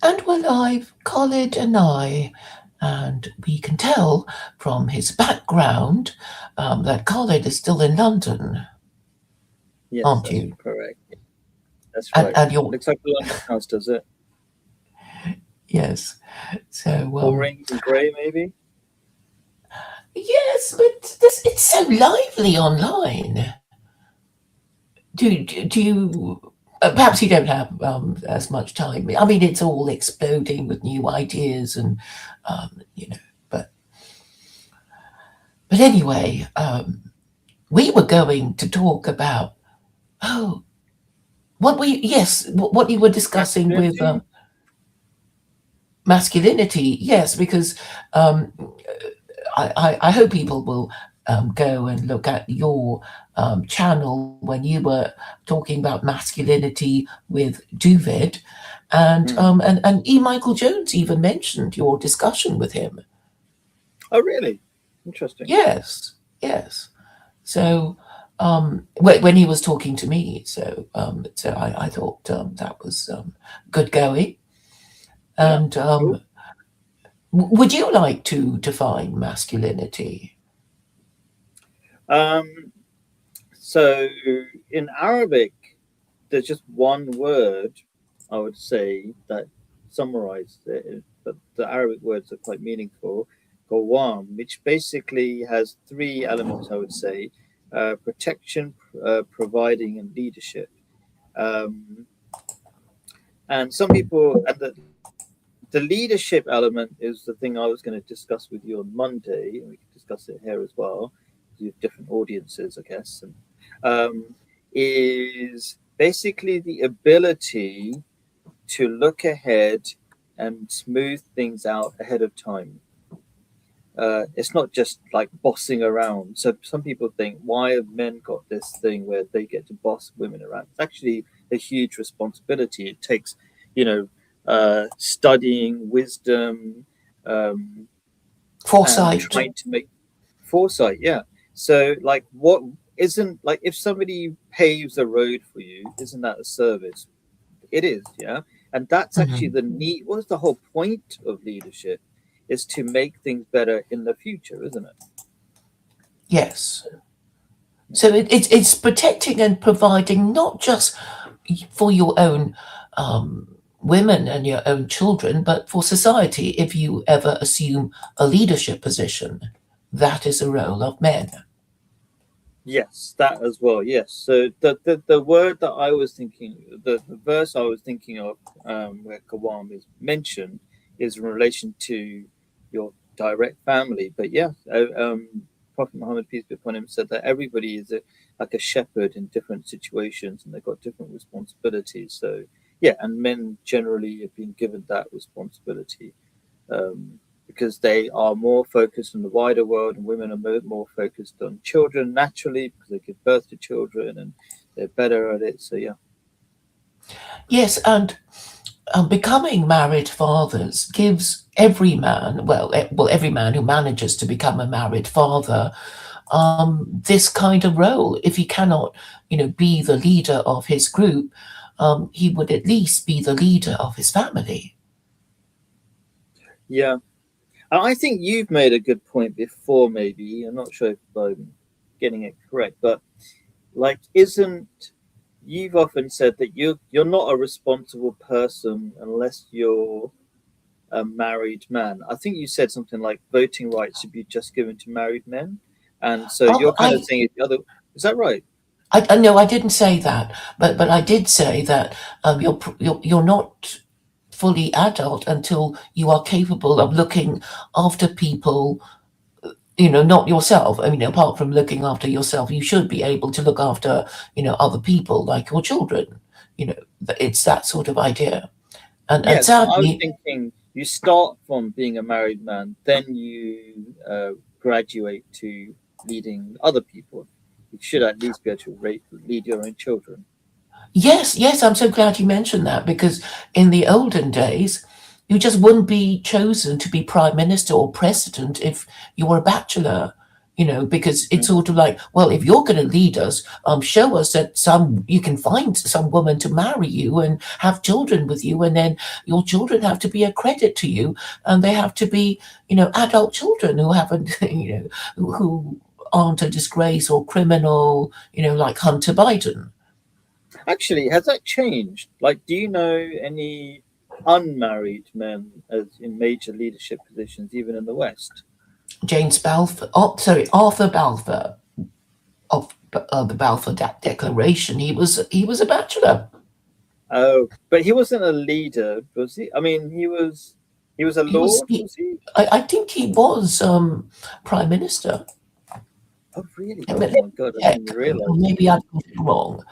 And we're live, Khalid and I. And we can tell from his background that Khalid is still in London, Yes, aren't that's you? correct. That's And, right. and you're, Looks like the London house, does it? yes. So, Orange and grey, maybe? yes, but it's so lively online. Do you, perhaps you don't have as much time. I mean, it's all exploding with new ideas and, you know, but, but anyway, we were going to talk about, oh, what you were discussing with Masculinity? masculinity, yes, because um, I hope people will go and look at your channel when you were talking about masculinity with Duvid, Hmm. and E. Michael Jones even mentioned your discussion with him. Oh, really? Interesting. Yes, yes. So when he was talking to me, so I thought that was good going. Yeah, And cool. would you like to define masculinity? Um, so in Arabic, there's just one word I would say that summarizes it, but the Arabic words are quite meaningful. Qawwam, which basically has three elements, I would say: protection, providing, and leadership. Um, and some people, and the leadership element is the thing I was going to discuss with you on Monday, and we can discuss it here as well. You have different audiences, I guess, and is basically the ability to look ahead and smooth things out ahead of time. It's not just like bossing around. So some people think, why have men got this thing where they get to boss women around? It's actually a huge responsibility. It takes, you know, studying, wisdom, um, and Foresight. trying to make foresight. Yeah. So, like, what isn't like if somebody paves a road for you, isn't that a service? It is, yeah. And that's actually Mhm. the need. What's the whole point of leadership? Is to make things better in the future, isn't it? Yes. So it's protecting and providing not just for your own women and your own children, but for society. If you ever assume a leadership position, that is a role of men. Yes, that as well. Yes. So the word that I was thinking, the verse I was thinking of, where Kawam is mentioned, is in relation to your direct family. But yeah, Prophet Muhammad peace be upon him said that everybody is like a shepherd in different situations, and they've got different responsibilities. So yeah, and men generally have been given that responsibility, because they are more focused on the wider world, and women are more focused on children naturally because they give birth to children and they're better at it. So yeah, Yes, and becoming married fathers gives every man, every man who manages to become a married father, this kind of role. If he cannot, be the leader of his group, he would at least be the leader of his family. yeah. I think you've made a good point before. Maybe I'm not sure if I'm getting it correct, but like, isn't you've often said that you're not a responsible person unless you're a married man. I think you said something like voting rights should be just given to married men, and so Oh, you're kind of saying the other. Is that right? I no, I didn't say that, but I did say that you're not fully adult until you are capable of looking after people. Not yourself. I mean, apart from looking after yourself, you should be able to look after other people like your children. It's that sort of idea, and Yes, but I was sadly, thinking you start from being a married man, then you graduate to leading other people. You should at least be able to lead your own children. yes, yes, I'm so glad you mentioned that because in the olden days, you just wouldn't be chosen to be prime minister or president if you were a bachelor. because it's sort of like, well, if you're going to lead us, show us that you can find some woman to marry you and have children with you, and then your children have to be a credit to you, and they have to be, adult children who haven't, who aren't a disgrace or criminal, like Hunter Biden. Actually, has that changed? Like, do you know any unmarried men as in major leadership positions, even in the West? James Balfour, oh, sorry, Arthur Balfour of the Balfour Declaration. He was a bachelor. Oh, but he wasn't a leader, was he? I mean, he was a He was. lord, was he? I think he was prime minister. Oh, really? Let Oh me my God, I check. didn't realize. Maybe I got it wrong.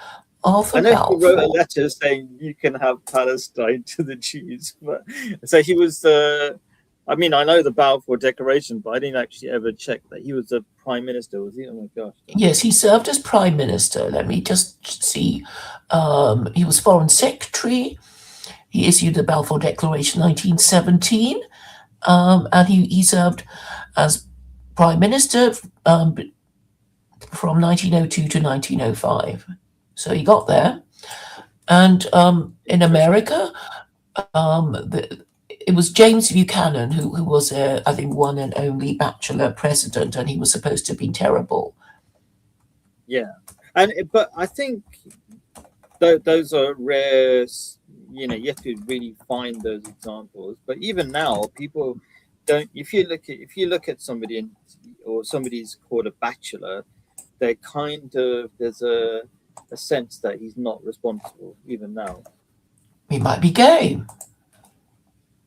I Arthur know he wrote a Balfour. letter saying you can have Palestine to the Jews, but so he was the. I mean, I know the Balfour Declaration, but I didn't actually ever check that he was the prime minister, was he? Oh my gosh. Yes, he served as prime minister. Let me just see. He was foreign secretary. He issued the Balfour Declaration 1917, and he served as prime minister from 1902 to 1905. So he got there. And in America, it was James Buchanan who was, I think, one and only bachelor president, and he was supposed to be terrible. Yeah, but I think those are rare. You have to really find those examples. But even now, people don't. If you look at somebody or somebody's called a bachelor, they're kind of there's a sense that he's not responsible even now. He might be gay.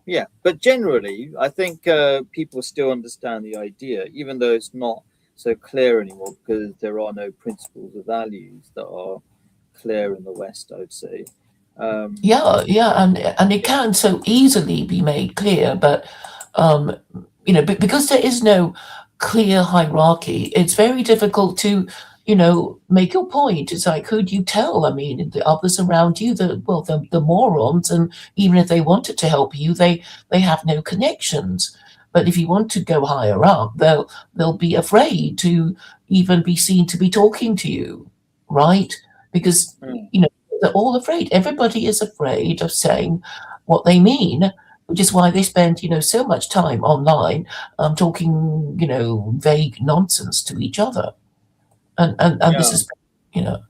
Yeah, but generally, I think people still understand the idea, even though it's not so clear anymore because there are no principles or values that are clear in the West, I would say. Yeah, yeah, and it can so easily be made clear, but because there is no clear hierarchy, it's very difficult to, make your point. It's like, who do you tell? I mean, the others around you, the morons, and even if they wanted to help you, they have no connections. But if you want to go higher up, they'll be afraid to even be seen to be talking to you, right? Because Mm, they're all afraid. Everybody is afraid of saying what they mean, which is why they spend, so much time online talking, vague nonsense to each other. And this yeah, is, you know,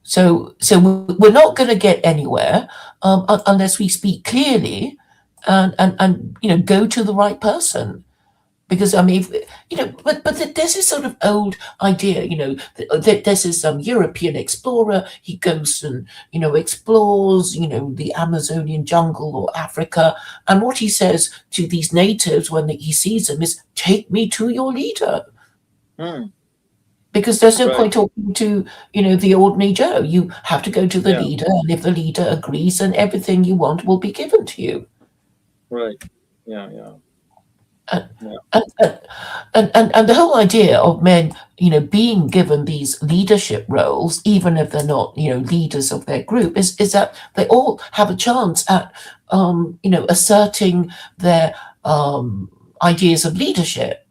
so we're not going to get anywhere unless we speak clearly and go to the right person. Because I mean, but there's this sort of old idea, there's this European explorer. He goes and explores, the Amazonian jungle or Africa, and what he says to these natives when he sees them is, "Take me to your leader," mm, because there's no right, point talking to the ordinary Joe. You have to go to the yeah, leader, and if the leader agrees, then everything you want will be given to you. right, yeah, yeah, And, yeah, and the whole idea of men, being given these leadership roles, even if they're not, leaders of their group, is that they all have a chance at, asserting their ideas of leadership,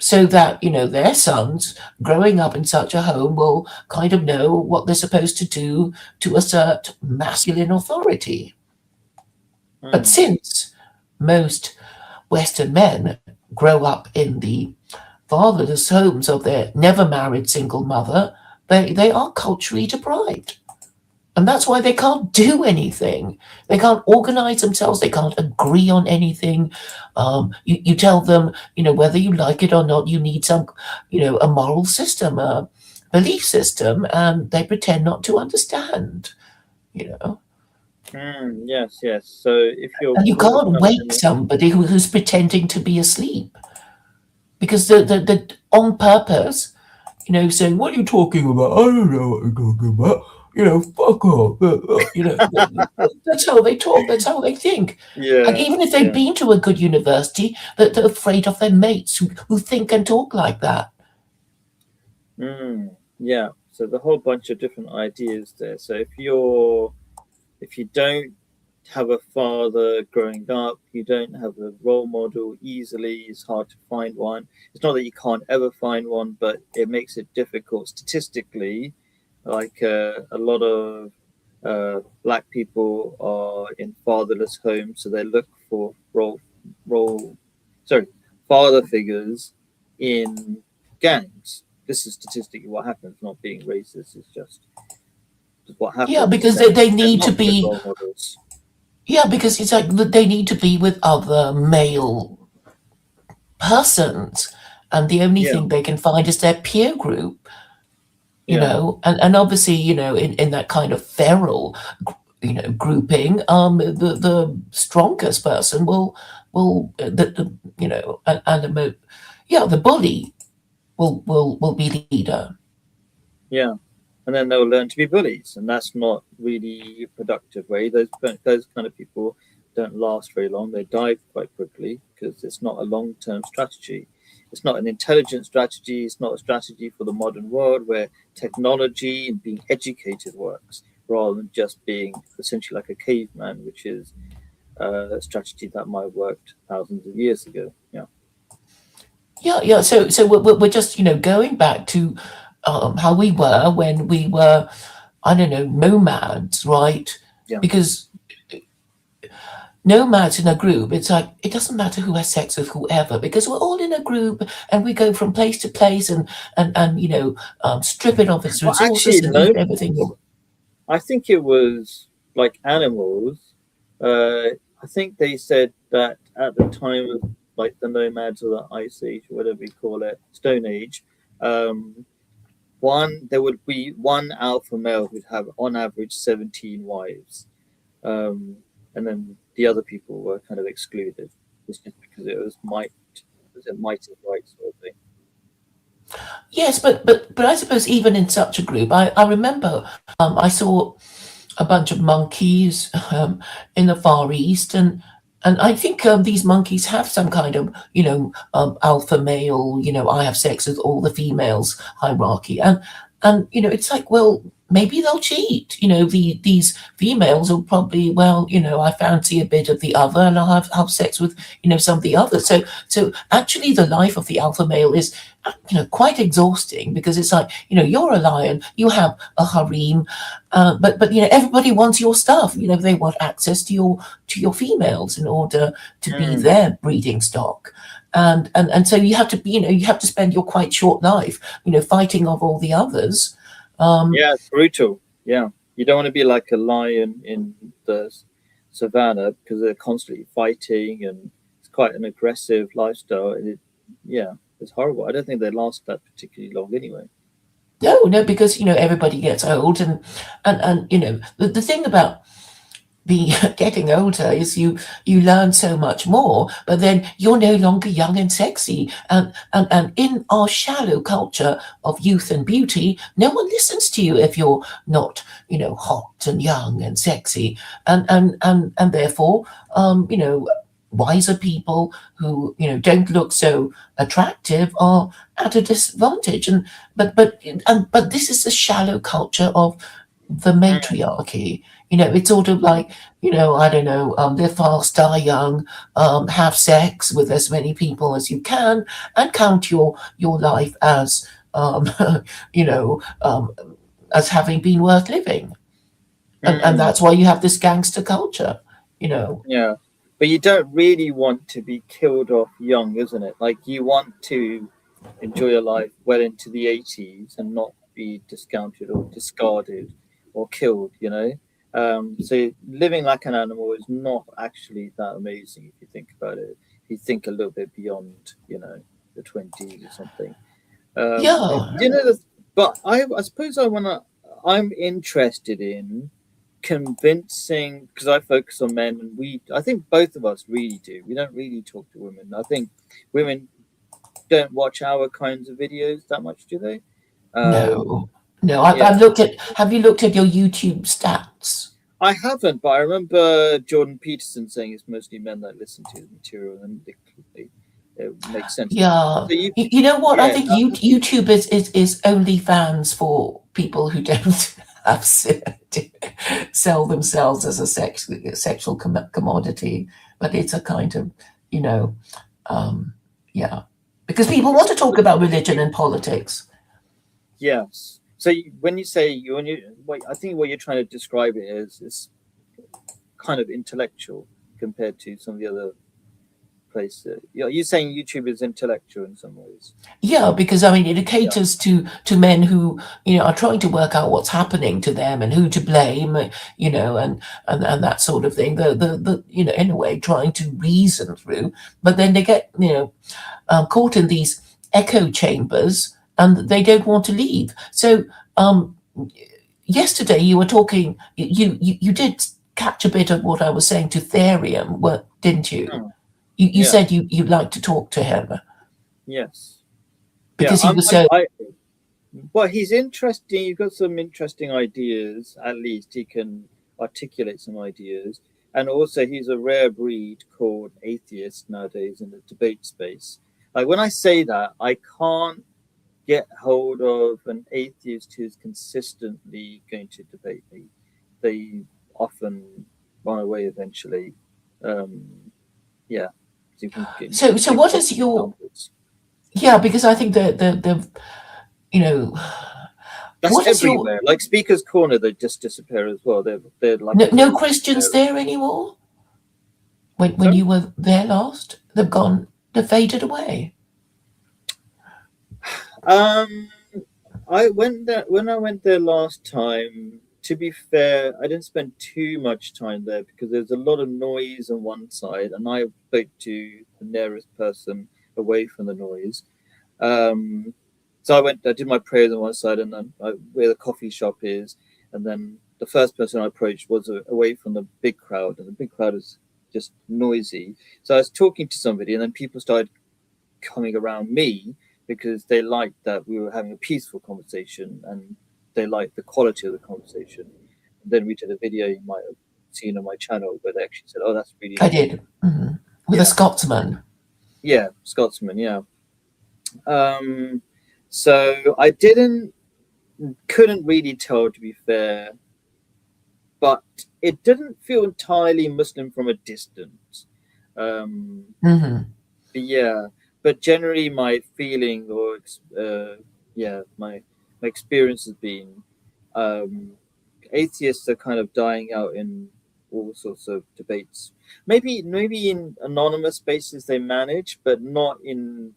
so that their sons growing up in such a home will kind of know what they're supposed to do to assert masculine authority. But mm, since most Western men grow up in the fatherless homes of their never married single mother, they are culturally deprived. And that's why they can't do anything. They can't organize themselves. They can't agree on anything. You tell them, whether you like it or not, you need some, a moral system, a belief system, and they pretend not to understand, you know. yes, yes. So if you're And you brought can't up wake in somebody who's pretending to be asleep, because the on purpose, saying, "What are you talking about? I don't know what you're talking about. Fuck off." That's how they talk. That's how they think. And yeah, even if they've yeah, been to a good university, they're afraid of their mates who think and talk like that. yeah. So the whole bunch of different ideas there. So if you don't have a father growing up, you don't have a role model easily, it's hard to find one. It's not that you can't ever find one, but it makes it difficult statistically. Like a lot of black people are in fatherless homes, so they look for role, sorry, father figures in gangs. This is statistically what happens, not being racist. It's just what Yeah, happens. because they They're need to not good be. role models. Yeah, because it's like they need to be with other male persons, and the only Yeah, thing they can find is their peer group. yeah, And obviously, in that kind of feral, grouping, the strongest person the and yeah, the bully will be leader. yeah. And then they'll learn to be bullies, and that's not really a productive way. Those kind of people don't last very long. They die quite quickly because it's not a long term strategy. It's not an intelligent strategy. It's not a strategy for the modern world where technology and being educated works, rather than just being essentially like a caveman, which is a strategy that might have worked thousands of years ago. Yeah, Yeah, yeah. So we're just going back to how we were when we were, I don't know, nomads, right? yeah. Because nomads in a group, it's like it doesn't matter who has sex with whoever because we're all in a group and we go from place to place and strip it of its Well, resources actually, and eat no. everything. I think it was like animals. I think they said that at the time of like the nomads or the ice age, or whatever we call it, Stone Age, um, there would be one alpha male who'd have on average 17 wives, um, and then the other people were kind of excluded. It's just because it was it might is right sort of thing. Yes, but I suppose even in such a group, I remember I saw a bunch of monkeys in the Far East, and I think these monkeys have some kind of alpha male, I have sex with all the females hierarchy, and it's like, well, maybe they'll cheat. These females will probably, well, I fancy a bit of the other, and I'll have sex with some of the others. So actually, the life of the alpha male is quite exhausting because it's like you're a lion, you have a harem, but everybody wants your stuff. They want access to your females in order to be Mm. their breeding stock. And so you have to you have to spend your quite short life fighting off all the others. Yeah, it's brutal. Yeah, you don't want to be like a lion in the savannah because they're constantly fighting and it's quite an aggressive lifestyle. Yeah, it's horrible. I don't think they last that particularly long anyway. No, because everybody gets old, and the thing about being getting older is you learn so much more, but then you're no longer young and sexy, and in our shallow culture of youth and beauty, no one listens to you if you're not hot and young and sexy, and therefore wiser people who don't look so attractive are at a disadvantage. But this is the shallow culture of the Mm. matriarchy. It's sort of like, I don't know, live fast, die young, have sex with as many people as you can, and count your life as, you know, um, as having been worth living. And Mm. that's why you have this gangster culture, you know. Yeah, but you don't really want to be killed off young, isn't it? Like you want to enjoy your life well into the 80s and not be discounted or discarded or killed, you know? So living like an animal is not actually that amazing if you think about it. If you think a little bit beyond, the 20s or something. Yeah, Do you know the, but I suppose I'm interested in convincing because I focus on men and I think both of us really do. We don't really talk to women. I think women don't watch our kinds of videos that much, do they? Um, no, no. I've yeah, looked at, have you looked at your YouTube stats? I haven't, but I remember Jordan Peterson saying it's mostly men that listen to his material, and it makes sense. Yeah. So you, You know what? I yeah, think YouTube is only fans for people who don't. absolutely sell themselves as a sexual commodity, but it's a kind of, you know, um, yeah, because people want to talk about religion and politics. Yes. So when you say I think what you're trying to describe it is kind of intellectual compared to some of the other places. You're saying YouTube is intellectual in some ways. Yeah, because I mean, it Yeah. caters to men who, are trying to work out what's happening to them and who to blame, and that sort of thing. The in a way, trying to reason through, but then they get caught in these echo chambers and they don't want to leave. So yesterday you were talking, you did catch a bit of what I was saying to Therium, didn't you? Hmm. You Yeah. said you'd like to talk to him Yes. Yeah. because he was so. Well, he's interesting. You've got some interesting ideas. At least he can articulate some ideas, and also he's a rare breed called atheist nowadays in the debate space. Like when I say that, I can't get hold of an atheist who's consistently going to debate me. They often run away eventually. Yeah, so you can So give what lots is of your? examples. Yeah, because I think the you know That's what is your? everywhere. Like Speaker's Corner, they just disappear as well. They're like No almost Christians disappearing. there anymore. When Sorry. you were there last, they've gone. They've faded away. Um, I went there when I went there last time. To be fair, I didn't spend too much time there because there's a lot of noise on one side, and I spoke to the nearest person away from the noise. Um, so I did my prayers on one side, and then where the coffee shop is, and then the first person I approached was away from the big crowd, and the big crowd is just noisy. So I was talking to somebody, and then people started coming around me because they liked that we were having a peaceful conversation and they liked the quality of the conversation. And then we did a video you might have seen on my channel where they actually said, "Oh, that's really I nice." did with a Yeah, Scotsman. yeah, Scotsman, yeah. Um, so I couldn't really tell to be fair, but it didn't feel entirely Muslim from a distance. Um, Hmm. But yeah, but generally my feeling yeah, my experience has been um, atheists are kind of dying out in all sorts of debates. Maybe in anonymous spaces they manage, but not in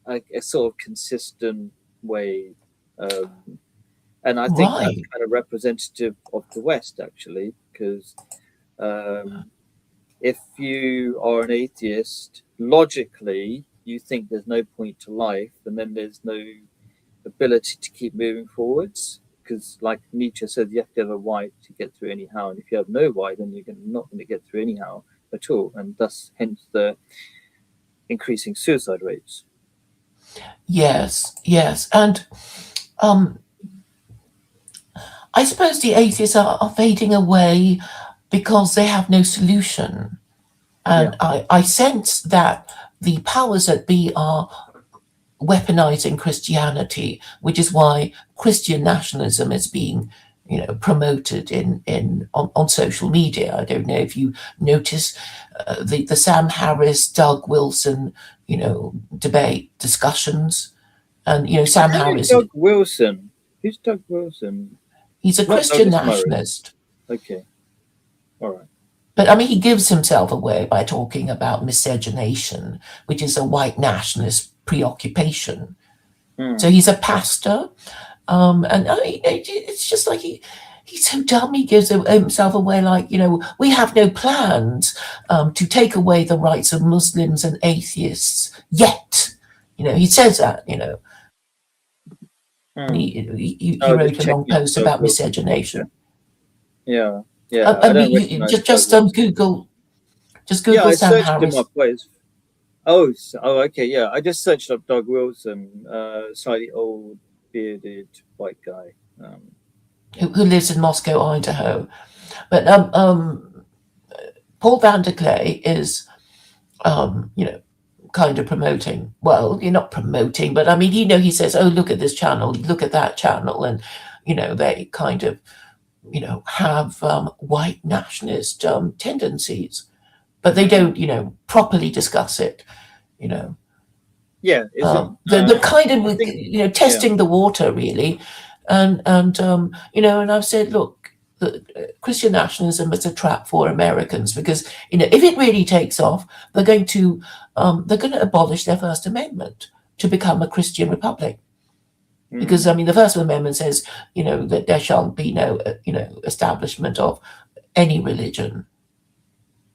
a sort of consistent way. Um, and I think that's Right. kind of representative of the West actually, because um, if you are an atheist, logically, you think there's no point to life, and then there's no ability to keep moving forwards. Because, like Nietzsche said, you have to have a why to get through anyhow, and if you have no why, then you're not going to get through anyhow at all, and thus, hence the increasing suicide rates. Yes. Yes. And um, I suppose the atheists are fading away because they have no solution. Yeah. And I sense that the powers that be are weaponizing Christianity, which is why Christian nationalism is being, promoted on social media. I don't know if you notice the Sam Harris, Doug Wilson, debate discussions, and I Sam don't know Harris, Doug Wilson. Who's Doug Wilson? he's a Not Christian Douglas Murray. nationalist. Okay. All right. But I mean, he gives himself away by talking about miscegenation, which is a white nationalist preoccupation. So Hmm. he's a pastor, and I mean, it's just like he's so dumb. He gives himself away like, we have no plans to take away the rights of Muslims and atheists yet. He says that. And Hmm. he Oh, just wrote a long checking out post Doug about Wilson. Okay. miscegenation. Yeah. Yeah. I I don't mean, you recognize just Doug Wilson. Google, just Yeah, Google I Sam searched him Harris, up. Wait, oh, okay, yeah. I just searched up Doug Wilson, slightly old, bearded white guy. who lives in Moscow, Idaho. But Paul van der Clay is, kind of promoting. Well, you're not promoting, but I mean, he says, "Oh, look at this channel, look at that channel," and they kind of, have white nationalist tendencies, but they don't, properly discuss it, you know. Yeah, isn't The kind I of, think yeah. testing the water really, and I've said, look, Christian nationalism is a trap for Americans because if it really takes off, they're going to abolish their First Amendment to become a Christian republic. Because I Mm, mean, the First Amendment says, that there shall be no, establishment of any religion,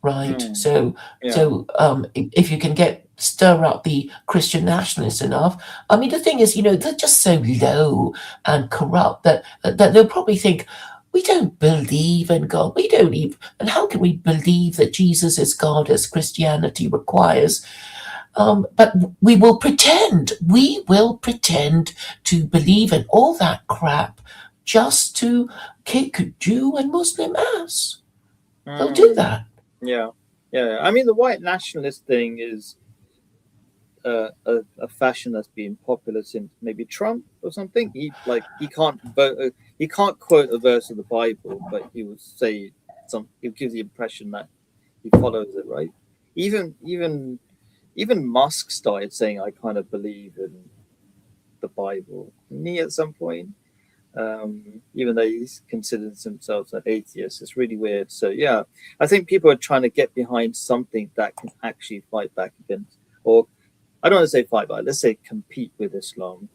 right? mm, So, yeah. if you can stir up the Christian nationalists enough, I mean, the thing is, they're just so low and corrupt that they'll probably think, we don't believe in God. We don't even, and how can we believe that Jesus is God as Christianity requires? But we will pretend to believe in all that crap just to kick Jew and Muslim ass. They'll do Mm, that. yeah. Yeah. I mean, the white nationalist thing is a fashion that's been popular since maybe Trump or something. He can't vote, he can't quote a verse of the Bible, but he will say some. He gives the impression that he follows it, right? Even Musk started saying, "I kind of believe in the Bible." Me at some point, even though he considers himself an atheist, it's really weird. So yeah, I think people are trying to get behind something that can actually fight back against, or I don't want to say fight back. Let's say compete with Islam.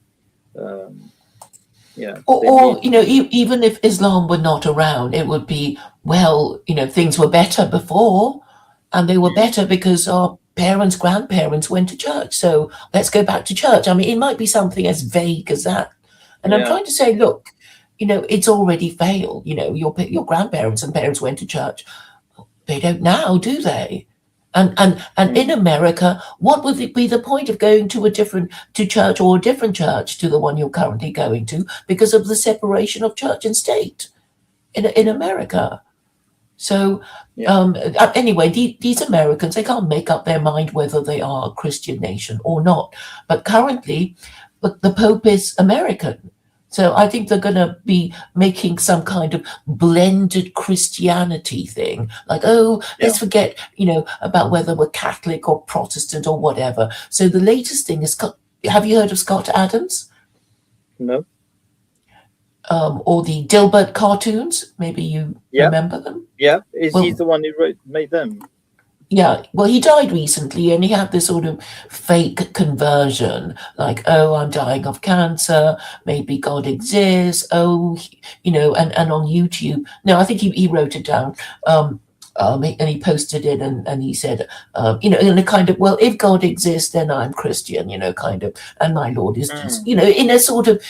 Um, yeah, they Or need. even if Islam were not around, it would be, well, things were better before, and they were Mm, better because our parents, grandparents went to church. So let's go back to church. I mean, it might be something as vague as that. And I'm yeah. trying to say, look, it's already failed. Your grandparents and parents went to church. They don't now, do they? And in Mm, America, what would it be the point of going to church or a different church to the one you're currently going to because of the separation of church and state in mm, America? So yeah. anyway, these Americans, they can't make up their mind whether they are a Christian nation or not. But currently, the Pope is American. So I think they're going to be making some kind of blended Christianity thing. Like, oh, Yeah. let's forget, about whether we're Catholic or Protestant or whatever. So the latest thing is, have you heard of Scott Adams? No. Or the Dilbert cartoons? Maybe you Yeah. remember them? Yeah. Is he Well, the one who made them? yeah, well, he died recently and he had this sort of fake conversion, like, oh, I'm dying of cancer, maybe God exists, oh, and on YouTube. No, I think he wrote it down, and he posted it and he said, in a kind of, well, if God exists, then I'm Christian, kind of, and my Lord is Jesus, Mm, in a sort of,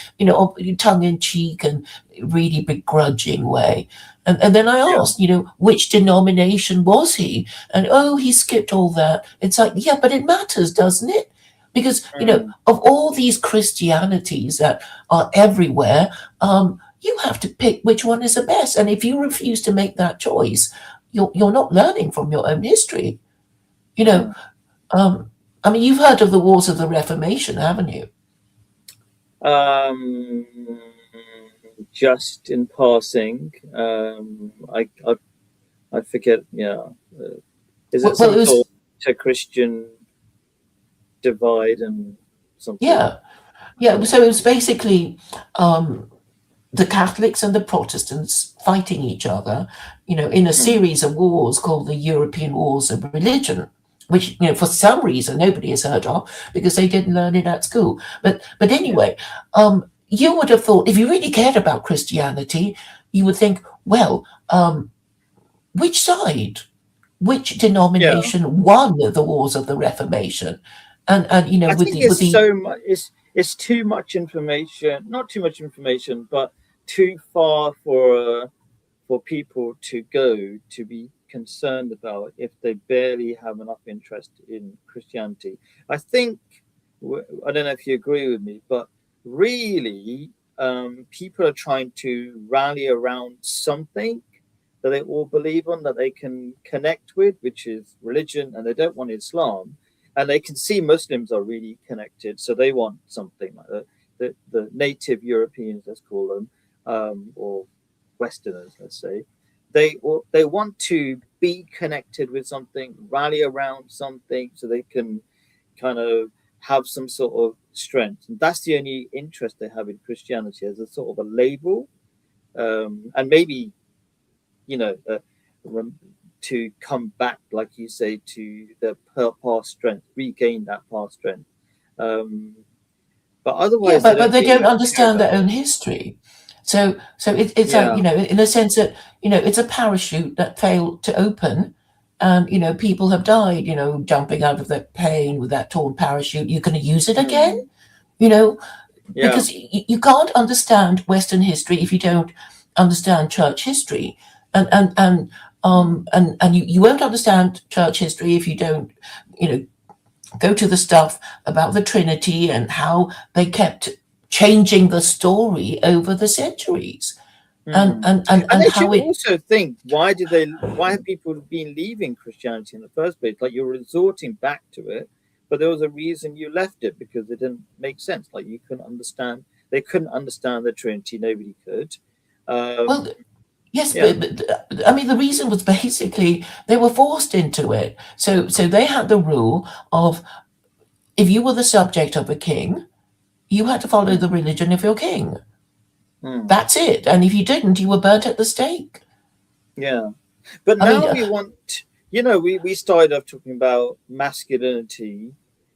tongue in cheek and really begrudging way. And then I yeah. asked, which denomination was he? And oh, he skipped all that. It's like, yeah, but it matters, doesn't it? Because, Mm, of all these Christianities that are everywhere, you have to pick which one is the best. And if you refuse to make that choice, you're not learning from your own history. You know, mm. um, I mean, you've heard of the Wars of the Reformation, haven't you? Um, just in passing, I forget. Yeah, is it Well, some it sort was, of Christian divide and something? yeah, yeah. So it was basically the Catholics and the Protestants fighting each other, in a Mm, series of wars called the European Wars of Religion, which, for some reason nobody has heard of because they didn't learn it at school. But yeah, anyway, you would have thought if you really cared about Christianity, you would think, well, which side, which yeah. denomination won the wars of the Reformation, and I with think the it's with the so much. It's too much information. Not too much information, but too far for people to go to be concerned about if they barely have enough interest in Christianity. I think I don't know if you agree with me, but really, people are trying to rally around something that they all believe on, that they can connect with, which is religion, and they don't want Islam. And they can see Muslims are really connected, so they want something like that. The native Europeans, let's call them, or Westerners, let's say, they want to be connected with something, rally around something, so they can kind of have some sort of strength. And that's the only interest they have in Christianity as a sort of a label, and maybe you know to come back, like you say, to the past strength, regain that past strength. Um, but Yeah, otherwise, they but don't they don't really care understand about their it. own history. So it's a, Yeah. in a sense that, it's a parachute that failed to open, and people have died, jumping out of that plane with that torn parachute. You're going to use it again, Mm, you know, yeah. because you can't understand Western history if you don't understand church history, and you won't understand church history if you don't, you know, go to the stuff about the Trinity and how they kept changing the story over the centuries, and Mm. and and, And and they should how it. also think, why have people been leaving Christianity in the first place? Like you're resorting back to it, but there was a reason you left it because it didn't make sense. Like you couldn't understand, they couldn't understand the Trinity. Nobody could. Well, Um, yes, yeah. but I mean the reason was basically they were forced into it. So they had the rule of, if you were the subject of a king, you had to follow the Mm, religion of your king. mm, That's it. And if you didn't, you were burnt at the stake. yeah. But I mean, now we want, we started off talking about masculinity,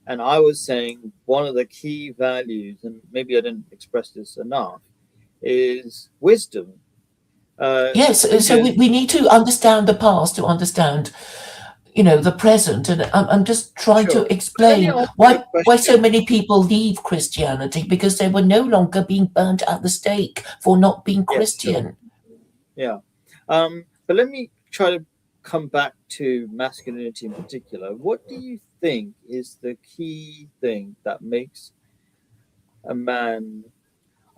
and I was saying one of the key values, and maybe I didn't express this enough, is wisdom. yes. So Because we need to understand the past to understand, the present. And I'm just trying sure, to but let me explain ask you a why so question. many people leave Christianity, because they were no longer being burnt at the stake for not being Yes, sure, Christian. yeah. But let me try to come back to masculinity in particular. What do you think is the key thing that makes a man?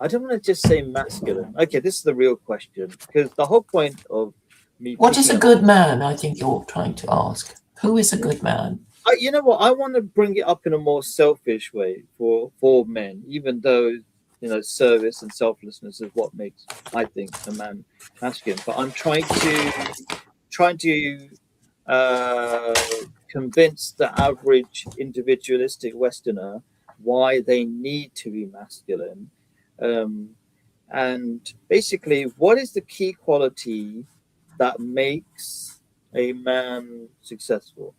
I don't want to just say masculine. Okay, this is the real question because the whole point of me What is picking a up good on this, man? I think you're trying to ask. Who is a good man? you know what? I want to bring it up in a more selfish way for men, even though service and selflessness is what makes, I think, a man masculine. But I'm trying to uh, convince the average individualistic Westerner why they need to be masculine. Um, and basically, what is the key quality that makes a man successful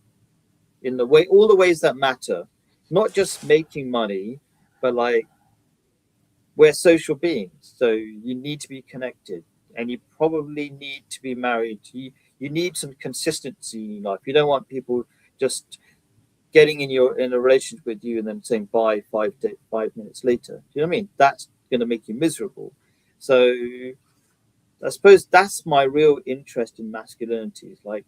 in all the ways that matter? Not just making money, but like we're social beings, so you need to be connected, and you probably need to be married. You need some consistency in life. You don't want people just getting in a relationship with you and then saying bye 5 minutes later. Do you know what I mean? That's going to make you miserable. So I suppose that's my real interest in masculinity. Is like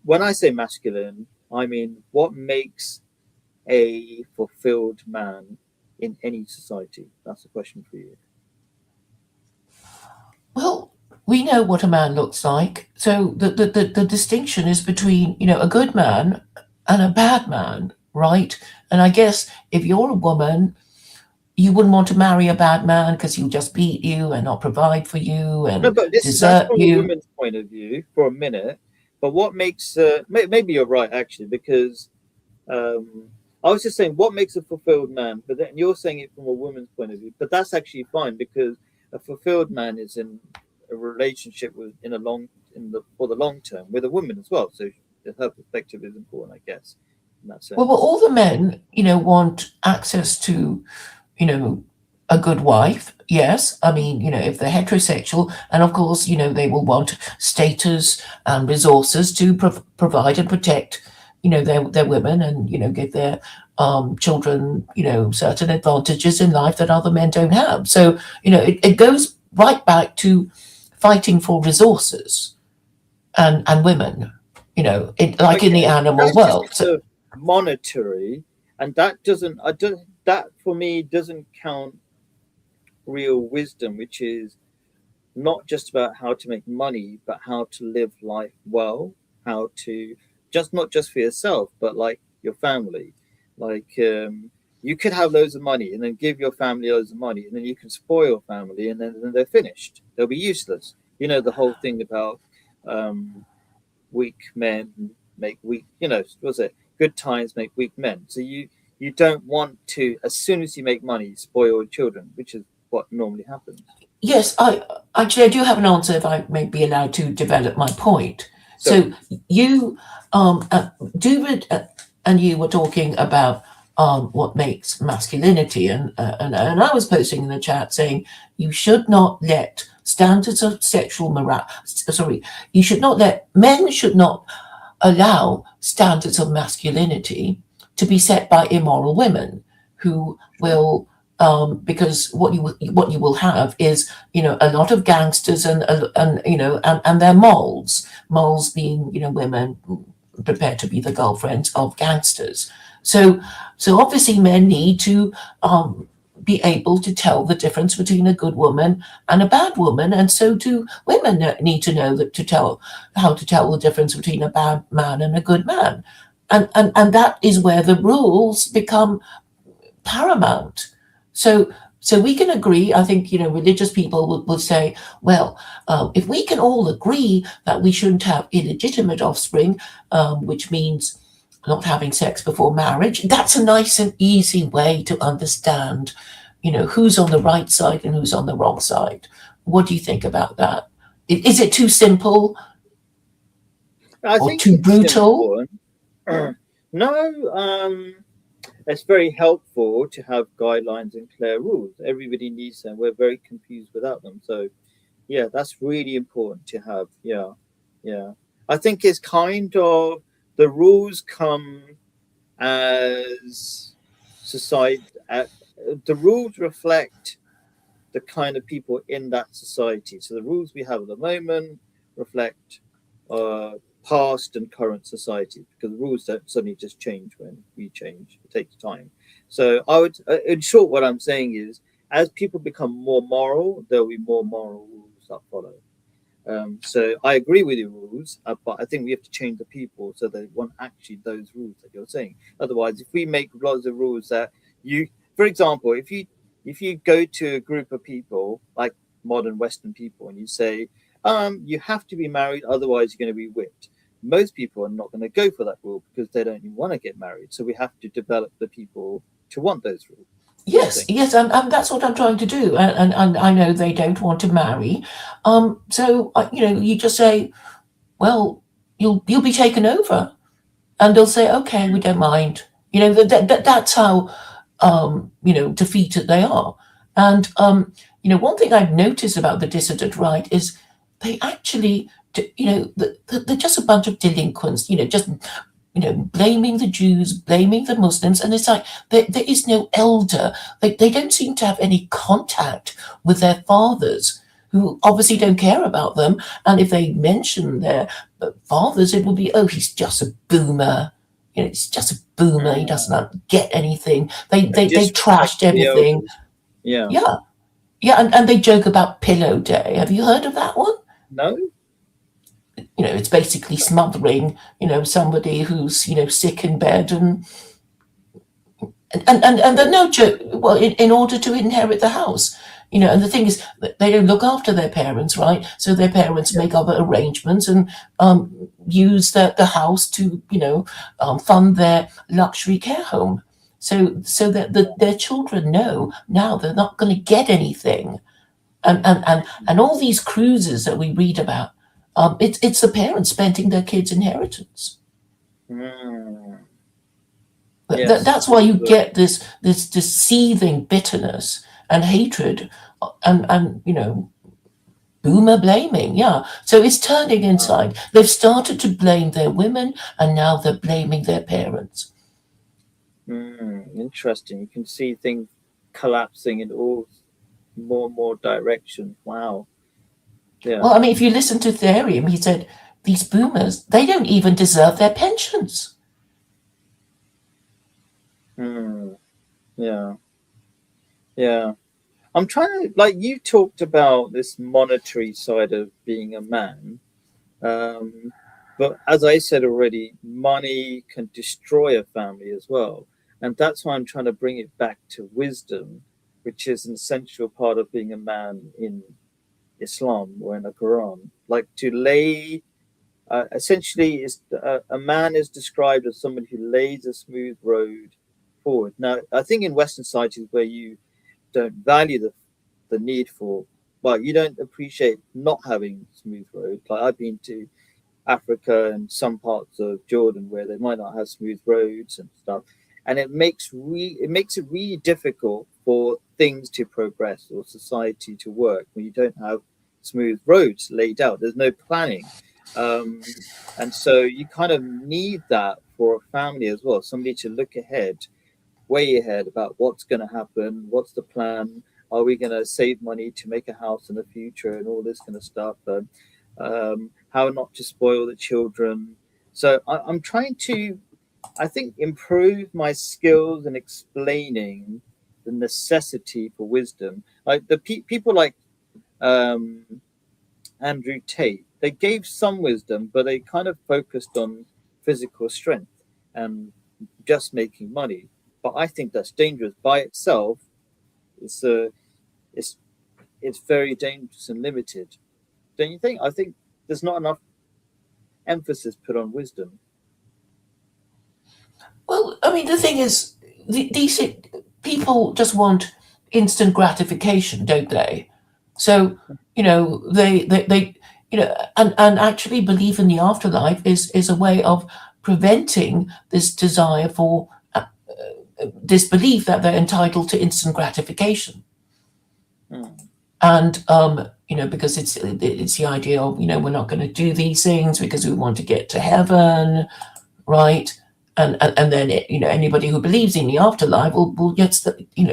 when I say masculine, I mean what makes a fulfilled man in any society. That's a question for you. Well, we know what a man looks like. So the distinction is between, a good man and a bad man, right? And I guess if you're a woman, you wouldn't want to marry a bad man because he'll just beat you and not provide for you No, and but that's desert from a you. woman's point of view for a minute. But what makes maybe you're right actually because um, I was just saying what makes a fulfilled man, but then you're saying it from a woman's point of view. But that's actually fine because a fulfilled man is in a relationship with in the for the long term with a woman as well. So her perspective is important, I guess, in that Well, sense. all the men, want access to, you know, a good wife. Yes. I mean, if they're heterosexual, and of course, they will want status and resources to provide and protect, their women, and, give their children, certain advantages in life that other men don't have. So, it goes right back to fighting for resources and women, like in the Okay, animal that's just world. kind So, of monetary, and that doesn't. I don't. That for me doesn't count real wisdom, which is not just about how to make money, but how to live life well, how to just not just for yourself, but like your family. Like You could have loads of money and then give your family loads of money, and then you can spoil your family, and then they're finished. They'll be useless. You know the whole thing about um, weak men make weak. You know, what's it? Good times make weak men. So you don't want to, as soon as you make money, spoil your children, which is what normally happens. Yes, I do have an answer if I may be allowed to develop my point. So So you, David, and you were talking about what makes masculinity, and I was posting in the chat saying you should not let standards of sexual moral. Sorry, you should not let men should not allow standards of masculinity to be set by immoral women who will because what you will have is a lot of gangsters and they're moles being women prepared to be the girlfriends of gangsters. So obviously men need to be able to tell the difference between a good woman and a bad woman, and so do women need to know that to tell how to tell the difference between a bad man and a good man, and that is where the rules become paramount. So we can agree. I think religious people will say, well, if we can all agree that we shouldn't have illegitimate offspring, which means not having sex before marriage, that's a nice and easy way to understand, who's on the right side and who's on the wrong side. What do you think about that? Is it too simple I or think too it's brutal? simple. No, it's very helpful to have guidelines and clear rules. Everybody needs them. We're very confused without them. So, yeah, that's really important to have. Yeah, yeah. I think it's kind of the rules come as society. The rules reflect the kind of people in that society. So the rules we have at the moment reflect uh, past and current society, because the rules don't suddenly just change when we change. It takes time. So I would, in short, what I'm saying is, as people become more moral, there will be more moral rules that follow. So I agree with your rules, but I think we have to change the people so they want actually those rules that you're saying. Otherwise, if we make lots of rules that for example, if you go to a group of people like modern Western people and you say, you have to be married, otherwise you're going to be whipped. Most people are not going to go for that rule because they don't even want to get married. So we have to develop the people to want those rules. Sort of Yes, thing. yes, and that's what I'm trying to do. And I know they don't want to marry. So you just say, well, you'll be taken over, and they'll say, okay, we don't mind. That's how defeated they are. And one thing I've noticed about the dissident right is they actually, they're just a bunch of delinquents. Just blaming the Jews, blaming the Muslims, and it's like there is no elder. They don't seem to have any contact with their fathers, who obviously don't care about them. And if they mention their fathers, it will be, oh, he's just a boomer. He's just a boomer. He doesn't get anything. They Disrespect trashed the everything. elders. Yeah. Yeah, yeah, and they joke about Pillow Day. Have you heard of that one? No. It's basically smothering, somebody who's, sick in bed and the no joke, well, in order to inherit the house. And the thing is, they don't look after their parents, right? So their parents Yeah. make other arrangements and use the house to, fund their luxury care home. So that their children know now they're not going to get anything. And all these cruises that we read about, it's the parents spending their kids' inheritance. Mm. Yes. That's why you get this seething bitterness and hatred, and boomer blaming. Yeah, so it's turning inside. They've started to blame their women, and now they're blaming their parents. Interesting. You can see things collapsing in all more and more directions. Wow. Yeah. Well, I mean, if you listen to Therium, he said these boomers, they don't even deserve their pensions. Mm. Yeah. Yeah. I'm trying to, like, you talked about this monetary side of being a man. But as I said already, money can destroy a family as well. And that's why I'm trying to bring it back to wisdom, which is an essential part of being a man in Islam or in the Quran. Like to lay, essentially, is a man is described as someone who lays a smooth road forward. Now, I think in Western societies where you don't value the need for, well, you don't appreciate not having smooth roads. Like I've been to Africa and some parts of Jordan where they might not have smooth roads and stuff, and it makes it really difficult for things to progress or society to work when you don't have smooth roads laid out. There's no planning, and so you kind of need that for a family as well. Somebody to look ahead, way ahead about what's going to happen, what's the plan. Are we going to save money to make a house in the future and all this kind of stuff? How not to spoil the children. So I'm trying to, I think, improve my skills in explaining the necessity for wisdom. Like the people like um, Andrew Tate, they gave some wisdom, but they kind of focused on physical strength and just making money. But I think that's dangerous by itself. It's it's it's very dangerous and limited. Don't you think? I think there's not enough emphasis put on wisdom. Well, I mean, the thing is, these people just want instant gratification, don't they? So, they and actually believe in the afterlife is a way of preventing this desire for this belief that they're entitled to instant gratification. Hmm. And because it's the idea of we're not going to do these things because we want to get to heaven, right? And then anybody who believes in the afterlife will get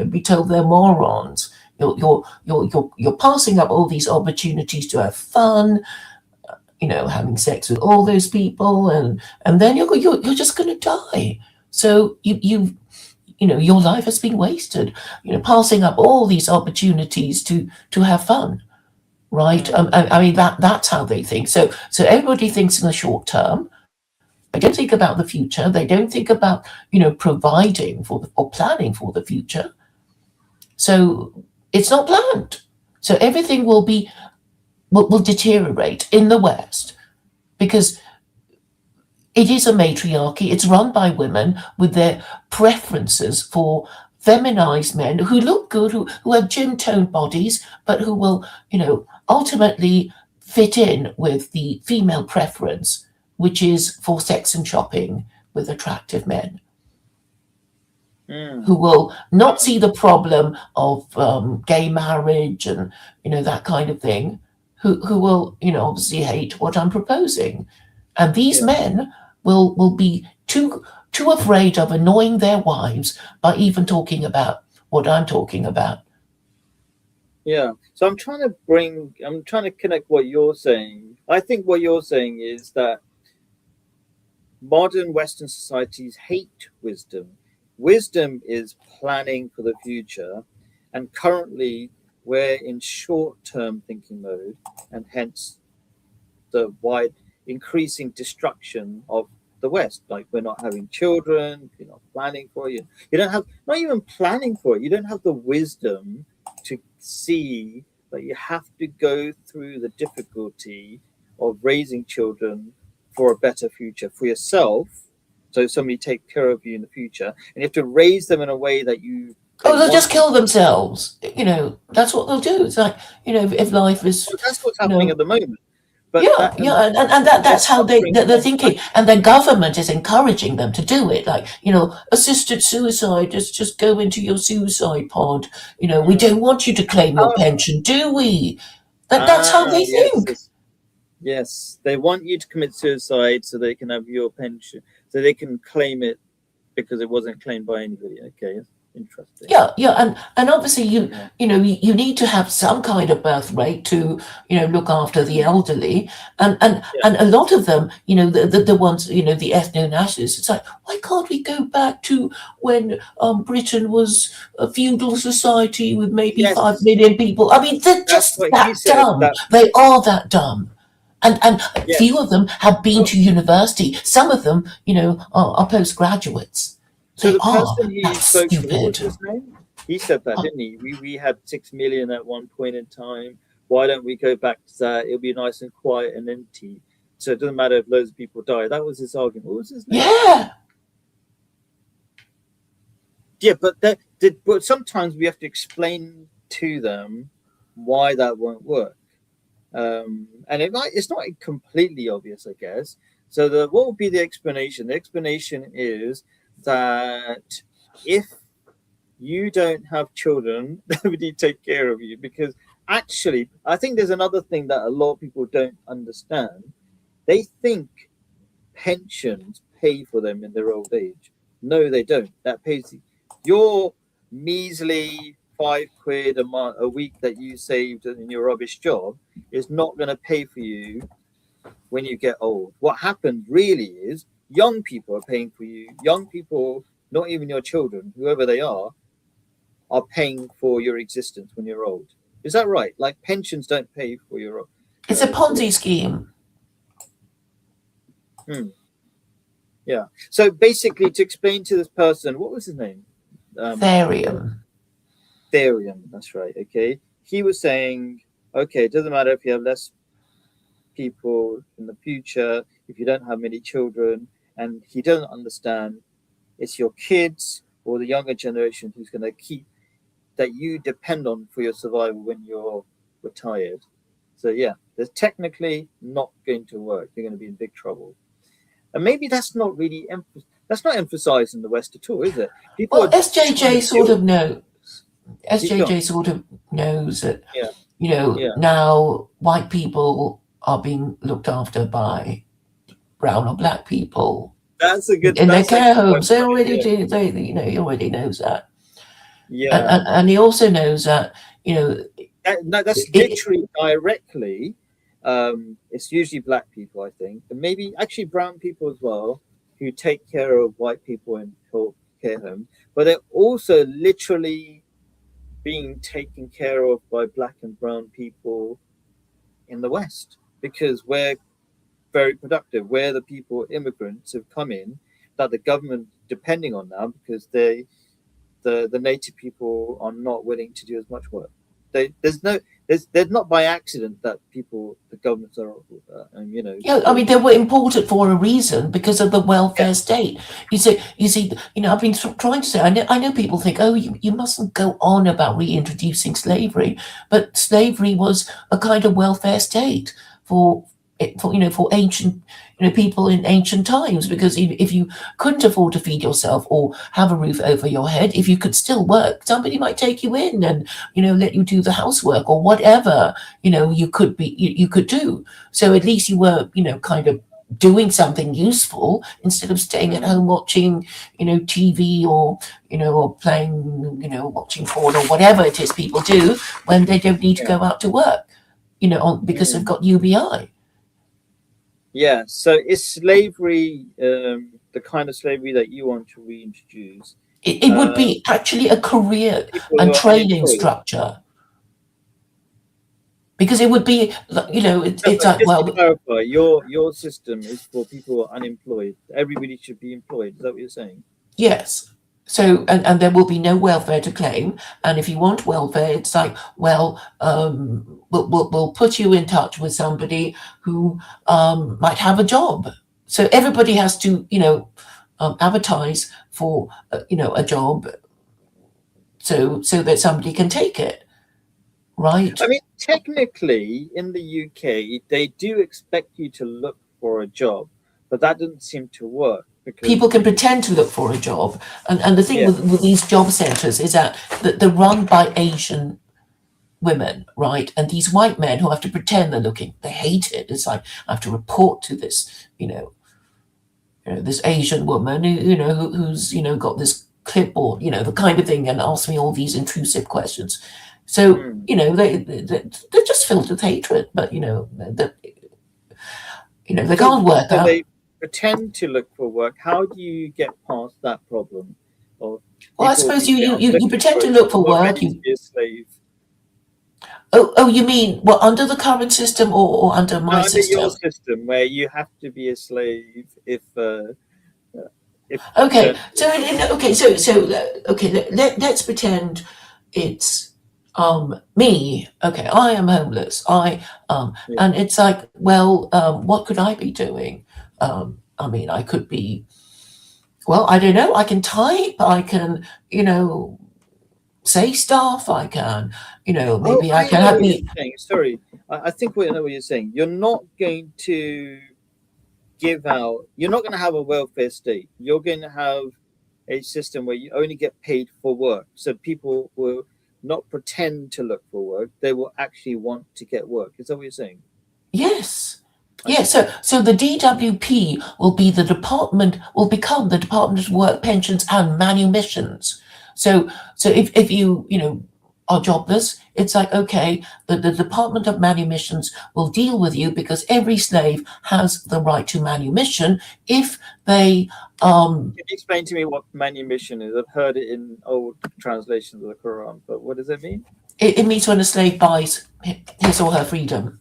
be told they're morons. You're passing up all these opportunities to have fun, having sex with all those people, and then you're just going to die. So your life has been wasted, passing up all these opportunities to have fun, right? I mean that's how they think. So everybody thinks in the short term. They don't think about the future. They don't think about providing for or planning for the future. So it's not planned. So everything will deteriorate in the West because it is a matriarchy. It's run by women with their preferences for feminized men who look good, who have gym-toned bodies, but who will, ultimately fit in with the female preference, which is for sex and shopping with attractive men. Who will not see the problem of gay marriage and that kind of thing, who will obviously hate what I'm proposing, and these men will be too afraid of annoying their wives by even talking about what I'm talking about. Yeah. So I'm trying to connect what you're saying. I think what you're saying is that modern Western societies hate wisdom. Wisdom is planning for the future, and currently we're in short-term thinking mode, and hence the wide increasing destruction of the West. Like we're not having children, you're not planning for it. You don't have not even planning for it. You don't have the wisdom to see that you have to go through the difficulty of raising children for a better future for yourself. So somebody take care of you in the future, and you have to raise them in a way that you. They'll just kill themselves. That's what they'll do. It's like if life is. Well, that's what's happening at the moment. But and that's how they're thinking, and the government is encouraging them to do it. Like assisted suicide. Just go into your suicide pod. We don't want you to claim your pension, do we? That's how they think. Yes, they want you to commit suicide so they can have your pension, so they can claim it because it wasn't claimed by anybody. Okay, interesting. Yeah, and obviously you need to have some kind of birth rate to look after the elderly, and a lot of them, the ones the ethno-nationalists. It's like, why can't we go back to when Britain was a feudal society with maybe 5 million people? I mean, they're just that dumb. They are that dumb. And few of them have been to university. Some of them, are postgraduates. So They the are. person he That's spoke to, what was stupid. his name? He said that, didn't he? We had 6 million at one point in time. Why don't we go back to that? It'll be nice and quiet and empty. So it doesn't matter if loads of people die. That was his argument. What was his name? Yeah. Yeah, but sometimes we have to explain to them why that won't work. And it's not completely obvious, I guess. So what would be the explanation? The explanation is that if you don't have children, nobody take care of you. Because actually, I think there's another thing that a lot of people don't understand. They think pensions pay for them in their old age. No, they don't. That pays your measly £5 a week that you saved in your rubbish job is not going to pay for you when you get old. What happens really is young people are paying for you. Young people, not even your children, whoever they are paying for your existence when you're old. Is that right? Like pensions don't pay for your. It's a Ponzi scheme. Yeah. So basically, to explain to this person, what was his name? Therium. Therium. That's right. Okay. He was saying, okay, it doesn't matter if you have less people in the future, if you don't have many children, and he doesn't understand it's your kids or the younger generation who's going to keep that you depend on for your survival when you're retired. So yeah, there's technically not going to work. You're going to be in big trouble. And maybe that's not really that's not emphasized in the West at all, is it? People Well, are trying SJJ to sort deal of knows. Keep going. SJJ sort of knows that, Yeah, yeah. now white people are being looked after by brown or black people That's a good. in their That's care actually quite homes. They funny. already Yeah, do. He already knows that, yeah. and he also knows that, No, that's it, literally directly. It's usually black people, I think, and maybe actually brown people as well, who take care of white people in care homes. But they're also literally being taken care of by black and brown people in the West because we're very productive. We're the people, immigrants have come in that the government depending on now because the native people are not willing to do as much work. There's not by accident that the governments are, yeah, I mean, they were imported for a reason because of the yeah, welfare state. I've been trying to say, I know people think, oh, you mustn't go on about reintroducing slavery, but slavery was a kind of welfare state for for ancient people in ancient times, because if you couldn't afford to feed yourself or have a roof over your head, if you could still work, somebody might take you in and let you do the housework or whatever you could do. So at least you were kind of doing something useful instead of staying at home watching TV or playing watching porn or whatever it is people do when they don't need to yeah, go out to work because they've got UBI. yeah. So is slavery the kind of slavery that you want to reintroduce? It would be actually a career People who and are training unemployed. structure, because it would be No, it's but like, just to well, clarify, your system is for people who are unemployed. Everybody should be employed. Is that what you're saying? yes. So, and there will be no welfare to claim. And if you want welfare, it's like, well, we'll put you in touch with somebody who might have a job. So everybody has to, advertise for, a job, so that somebody can take it, right? I mean, technically, in the UK, they do expect you to look for a job, but that doesn't seem to work because People can pretend to look for a job, and the thing yeah, with these job centres is that they're run by Asian women, right? And these white men who have to pretend they're looking, they hate it. It's like, I have to report to this, this Asian woman who's got this clipboard, the kind of thing, and ask me all these intrusive questions. So mm. they're just filled with hatred, but they So can't work so out. they pretend to look for work. How do you get past that problem of Well, I people suppose who you are you you looking pretend for a to look job for who are work. ready to be a slave? Oh, you mean well under the current system, or under my Now, under your system? system, where you have to be a slave if If Okay, don't, let's pretend it's me. Okay, I am homeless. yeah. And it's like, well, what could I be doing? I mean, I could be, well, I don't know. I can type. I can, say stuff. I can, Oh, maybe I I can know have what you're me. saying. Sorry, I think we know what you're saying. You're not going to give out. You're not going to have a welfare state. You're going to have a system where you only get paid for work. So people will not pretend to look for work. They will actually want to get work. Is that what you're saying? Yes. I Yeah, see. so the DWP will become the Department of Work, Pensions and Manumissions. So if you, are jobless, it's like, okay, the Department of Manumissions will deal with you because every slave has the right to manumission if they, um, Can you explain to me what manumission is? I've heard it in old translations of the Quran, but what does it mean? it means when a slave buys his or her freedom.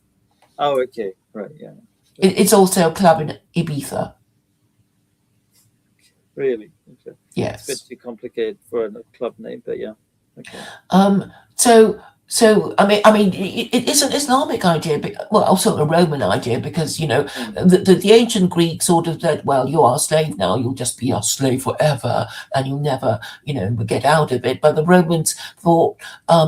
Oh, okay, right, yeah. It's also a club in Ibiza. Really? Okay. It's a bit Yes. too complicated for a club name, but yeah. Okay. Um, so, so it is an Islamic idea, well, also a Roman idea, because Mm. the ancient Greeks sort of said, well, you are a slave now, you'll just be a slave forever, and you'll never, get out of it. But the Romans thought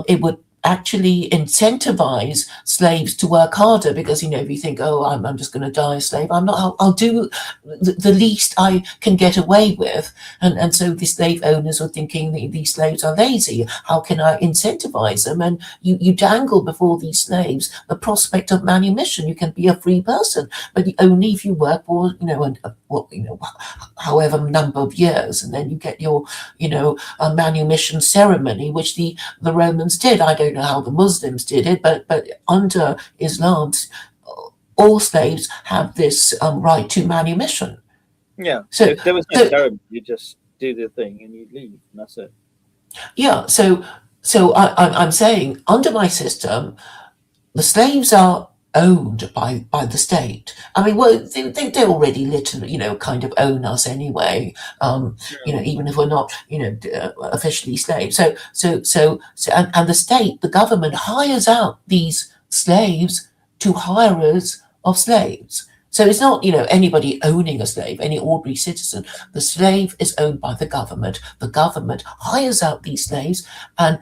it would actually incentivize slaves to work harder because if you think, oh, I'm just going to die a slave, I'm not, I'll do the least I can get away with. And so the slave owners were thinking these slaves are lazy. How can I incentivize them? And you dangle before these slaves the prospect of manumission. You can be a free person, but only if you work for, however number of years. And then you get your, a manumission ceremony, which the Romans did. I don't know how the Muslims did it, but under Islam, all slaves have this right to manumission. Yeah. So, There was no so ceremony. You just do the thing and you leave, and that's it. yeah, so I'm saying under my system, the slaves are owned by the state. I mean, well, they already literally, kind of own us anyway. Yeah. Even if we're not, officially slaves. And the state, the government hires out these slaves to hirers of slaves. So it's not, anybody owning a slave, any ordinary citizen. The slave is owned by the government. The government hires out these slaves, and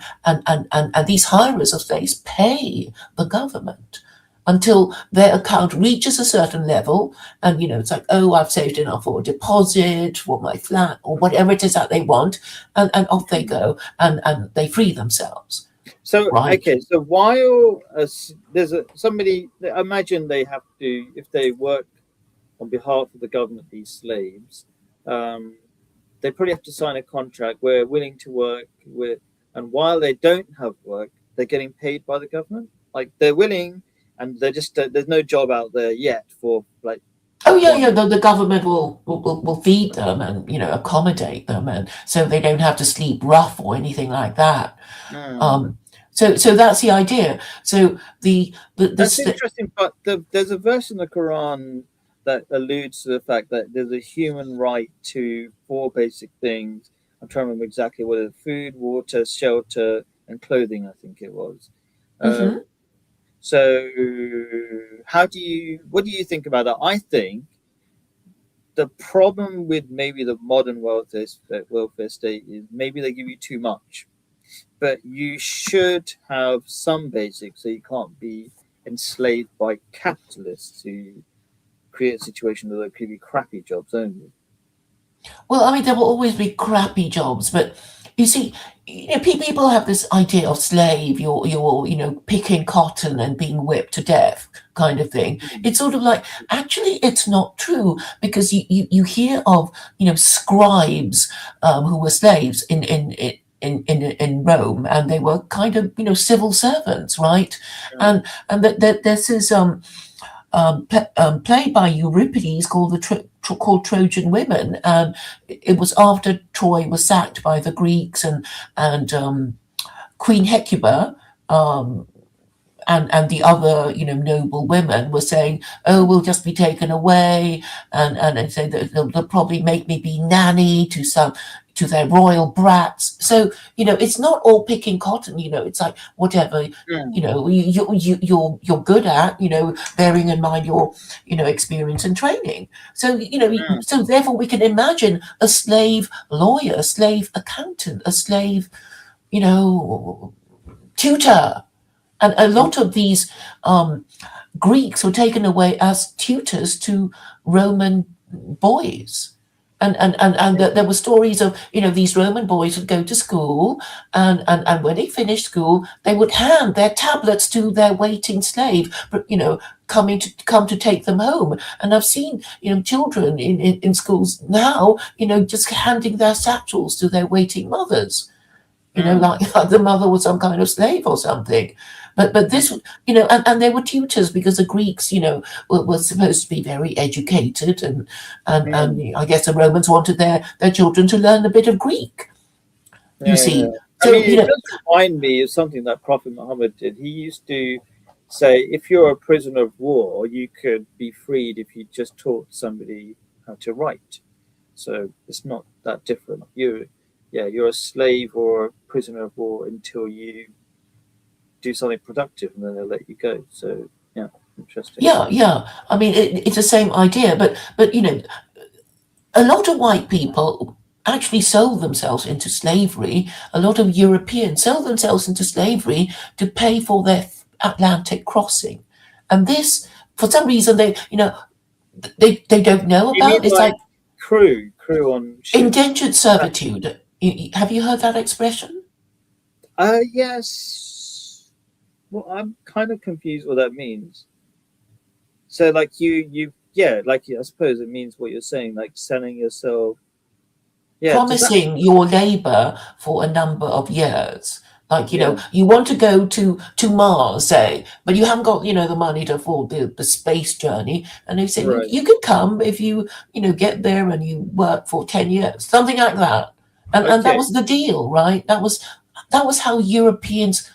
these hirers of slaves pay the government until their account reaches a certain level. And it's like, oh, I've saved enough for a deposit, for my flat, or whatever it is that they want, and off they go, and they free themselves, So right? okay, so while there's somebody, imagine they have to, if they work on behalf of the government, these slaves, um, they probably have to sign a contract. We're willing to work with, and while they don't have work, they're getting paid by the government. Like they're willing, and they're just there's no job out there yet for like Oh yeah, one. yeah. The government will feed them and accommodate them, and so they don't have to sleep rough or anything like that. Hmm. So that's the idea. So That's this interesting, but there's a verse in the Quran that alludes to the fact that there's a human right to four basic things. I'm trying to remember exactly what it is: food, water, shelter, and clothing. I think it was. Mhm. Um, so, what do you think about that? I think the problem with maybe the modern welfare state is maybe they give you too much, but you should have some basics so you can't be enslaved by capitalists who create a situation where they give you crappy jobs only. Well, I mean, there will always be crappy jobs, but you see, people have this idea of slave, you're, picking cotton and being whipped to death kind of thing. Mm. It's sort of like, actually, it's not true because you hear of, scribes who were slaves in Rome, and they were kind of, civil servants, right? Yeah. And that this is played by Euripides called called Trojan Women. It was after Troy was sacked by the Greeks, and Queen Hecuba um, and the other, noble women were saying, "Oh, we'll just be taken away," and they say that they'll probably make me be nanny to their royal brats. So it's not all picking cotton. It's like whatever Mm, you're good at. Bearing in mind your experience and training. So mm, so therefore we can imagine a slave lawyer, a slave accountant, a slave you know tutor. And a mm, lot of these Greeks were taken away as tutors to Roman boys. And there were stories of, these Roman boys would go to school, and when they finished school, they would hand their tablets to their waiting slave, come to take them home. And I've seen, children in schools now, just handing their satchels to their waiting mothers, mm, like the mother was some kind of slave or something. But this, and they were tutors because the Greeks, were supposed to be very educated, mm. and I guess the Romans wanted their children to learn a bit of Greek. You Yeah, yeah. see, I so mean, it does remind me of something that Prophet Muhammad did. He used to say, if you're a prisoner of war, you could be freed if you just taught somebody how to write. So it's not that different. You're a slave or a prisoner of war until you do something productive, and then they'll let you go. So yeah, interesting. yeah. I mean, it's the same idea, but a lot of white people actually sold themselves into slavery. A lot of Europeans sold themselves into slavery to pay for their Atlantic crossing. And this, for some reason, they don't know You mean about. It's like like crew on ships? indentured servitude. Have you heard that expression? Yes. Well, I'm kind of confused what that means. So, like yeah, I suppose it means what you're saying, like selling yourself. Yeah. Does that? Promising your labor for a number of years. Like, Yeah. you want to go to Mars, say, but you haven't got, the money to afford the space journey. And they say, Right. you could come if get there and you work for 10 years, something like that. And that Okay. was the deal, right? That was how Europeans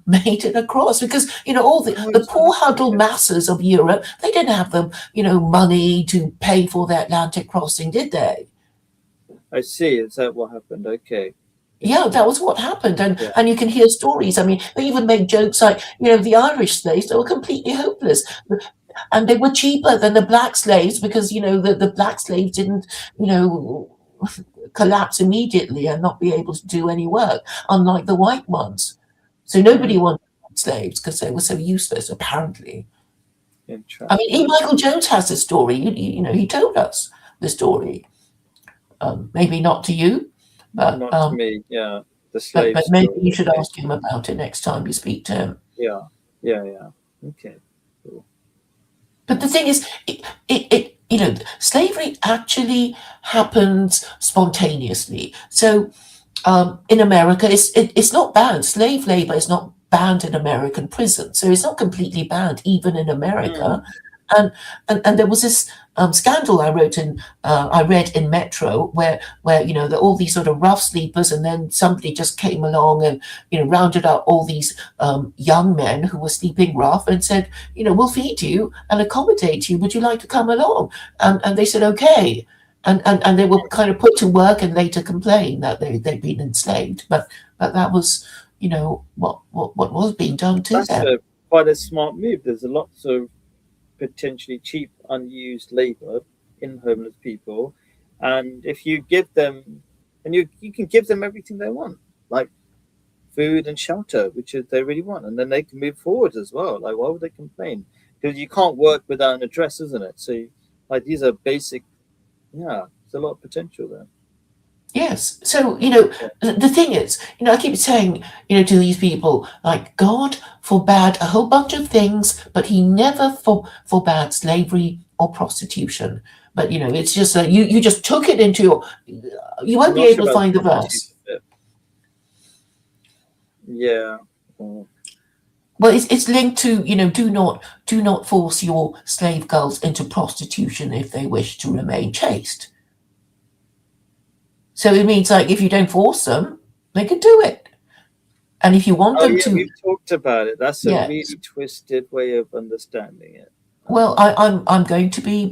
made it across, because all Oh, the is that poor huddled okay? masses of Europe, they didn't have the money to pay for the Atlantic crossing, did they? I see. Is that what happened? Okay. Yeah, that Interesting. was what happened, and Yeah. and you can hear stories. I mean, they even made jokes like, the Irish slaves, they were completely hopeless, and they were cheaper than the black slaves because the black slaves didn't you know collapse immediately and not be able to do any work, unlike the white ones. So Mm, nobody wanted slaves because they were so useless, apparently. I mean, interesting. Michael Jones has the story. He told us the story. Maybe not to you, but Not to me. Yeah. The but slave but maybe story. you should Okay. ask him about it next time you speak to him. Yeah. Yeah. Yeah. Okay. Cool. But the thing is, slavery actually happens spontaneously. So in America, it's not banned. Slave labor is not banned in American prisons, so it's not completely banned even in America. Mm, And there was this scandal I read in Metro, where all these sort of rough sleepers, and then somebody just came along and rounded up all these young men who were sleeping rough and said, we'll feed you and accommodate you. Would you like to come along? And they said okay. And they were kind of put to work and later complained that they'd been enslaved. But that was, what was being done to that's them. quite a smart move. There's a lots of potentially cheap, unused labor in homeless people, and if you give them, and you can give them everything they want, like food and shelter, which is they really want, and then they can move forward as well. Like, why would they complain? Because you can't work without an address, isn't it? So, like, these are basic. Yeah, there's a lot of potential there. Yes. So, Yeah. the thing is, I keep saying, to these people, like, God forbade a whole bunch of things, but he never forbade slavery or prostitution. But, it's just that you just took it into you I'm won't be not sure able to about find the the verse. prostitution bit. Yeah. Oh, Well, it's linked to, do not force your slave girls into prostitution if they wish to remain chaste. So it means like if you don't force them, they can do it. And if you want Oh them yeah, to, we've talked about it. That's a yes. really twisted way of understanding it. Well, I'm going to be,